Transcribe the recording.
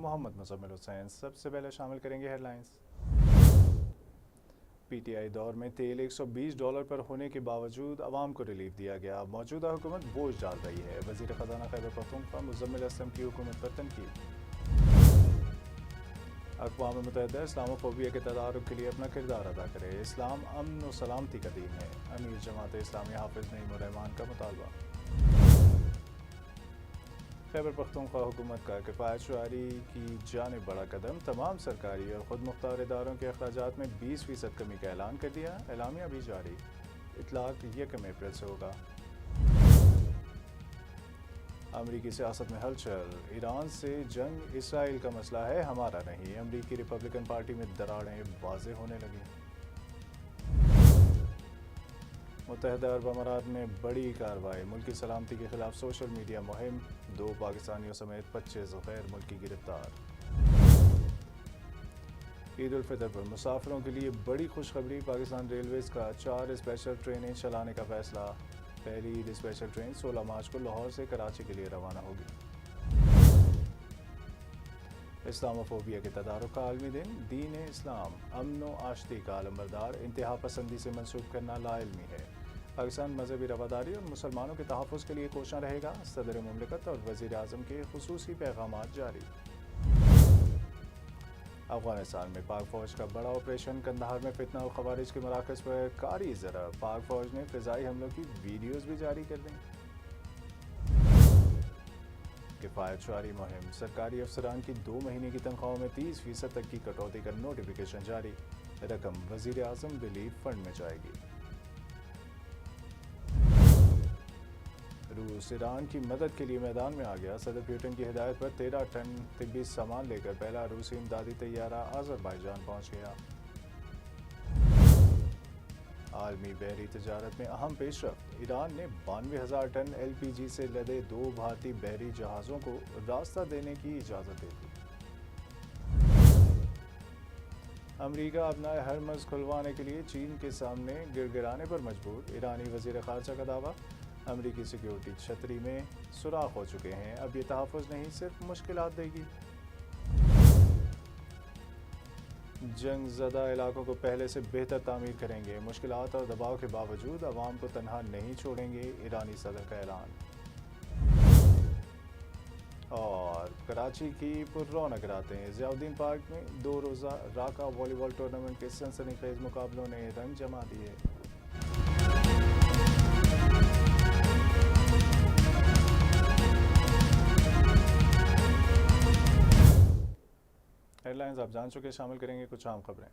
محمد مزمل حسین۔ سب سے پہلے شامل کریں گے headlines. PTI دور میں تیل $120 پر ہونے کے باوجود عوام کو ریلیف دیا گیا، موجودہ حکومت بوجھ ڈال رہی ہے، وزیر خزانہ خیبر پختونخوا مزمل اسلم کی حکومت پر تنقید۔ اقوام متحدہ اسلام فوبیا کے تدارک کے لیے اپنا کردار ادا کرے، اسلام امن و سلامتی کا دین ہے، امیر جماعت اسلامی حافظ نعیم الرحمان کا مطالبہ۔ خیبر پختونخوا حکومت کا کفایت شعاری کی جانب بڑا قدم، تمام سرکاری اور خود مختار اداروں کے اخراجات میں 20% کمی کا اعلان کر دیا، اعلامیہ بھی جاری، اطلاق 1 اپریل سے ہوگا۔ امریکی سیاست میں ہلچل، ایران سے جنگ اسرائیل کا مسئلہ ہے، ہمارا نہیں، امریکی ریپبلکن پارٹی میں دراڑیں واضح ہونے لگیں۔ متحدہ عرب امارات میں بڑی کارروائی، ملکی سلامتی کے خلاف سوشل میڈیا مہم، 2 پاکستانیوں سمیت 25 غیر ملکی گرفتار۔ عید الفطر پر مسافروں کے لیے بڑی خوشخبری، پاکستان ریلویز کا 4 اسپیشل ٹرینیں چلانے کا فیصلہ، پہلی عید اسپیشل ٹرین 16 مارچ کو لاہور سے کراچی کے لیے روانہ ہوگی۔ اسلام فوبیا کے تدارک کا عالمی دن، دین اسلام امن و آشتی کا علمبردار، انتہا پسندی سے منسوب کرنا لا علمی ہے، پاکستان مذہبی رواداری اور مسلمانوں کے تحفظ کے لیے کوشاں رہے گا، صدر مملکت اور وزیر اعظم کے خصوصی پیغامات جاری۔ افغانستان میں پاک فوج کا بڑا آپریشن، قندھار میں فتنہ اور خوارج کے مراکز پر کاری ضرب، پاک فوج نے فضائی حملوں کی ویڈیوز بھی جاری کر دیں۔ کفایت شعاری مہم، سرکاری افسران کی 2 مہینے کی تنخواہوں میں 30% تک کی کٹوتی کا نوٹیفیکیشن جاری، رقم وزیر اعظم ریلیف فنڈ میں جائے گی۔ روس ایران کی مدد کے لیے میدان میں آ گیا، صدر پیوٹن کی ہدایت پر 13 ٹن طبی سامان لے کر پہلا روسی امدادی طیارہ آذربائیجان پہنچ گیا۔ عالمی بحری تجارت میں اہم پیش رفت، ایران نے 92,000 ٹن LPG سے لدے 2 بھارتی بحری جہازوں کو راستہ دینے کی اجازت دے دی۔ امریکہ اپنا ہرمز کھلوانے کے لیے چین کے سامنے گڑ گڑانے پر مجبور، ایرانی وزیر خارجہ کا دعویٰ، امریکی سیکیورٹی چھتری میں سوراخ ہو چکے ہیں، اب یہ تحفظ نہیں صرف مشکلات دے گی۔ جنگ زدہ علاقوں کو پہلے سے بہتر تعمیر کریں گے، مشکلات اور دباؤ کے باوجود عوام کو تنہا نہیں چھوڑیں گے، ایرانی صدر کا اعلان۔ اور کراچی کی پر رونق راتیں، ضیاء الدین پارک میں 2 روزہ راکا والی بال ٹورنامنٹ کے سنسنی خیز مقابلوں نے رنگ جما دیے۔ ہیڈ لائنز آپ جان چکے، شامل کریں گے کچھ عام خبریں۔